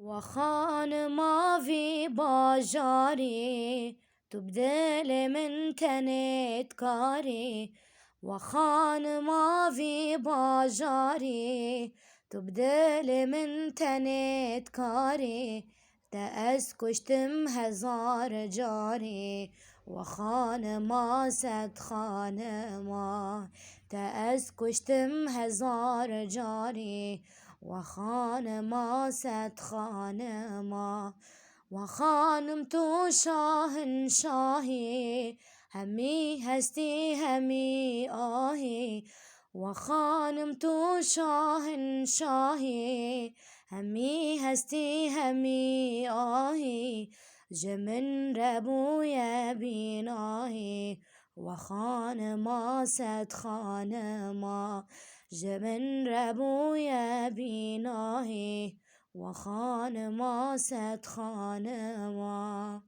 وخان ماوی باجاری تو بدل من تنت کاری وخان ماوی باجاری تو بدل من تنت کاری از کشتم هزار جاری وخان ما صد خانما از کشتم هزار جاری وخان ما صد خانما وخانم تو شاهنشاهی همی هستی همی آهی وخانم تو شاهنشاهی همی هستی همی آهی جمن ربوی بیناهی وخان ما صد خانما جمن ربوی بیناهی وخان ما صد خانما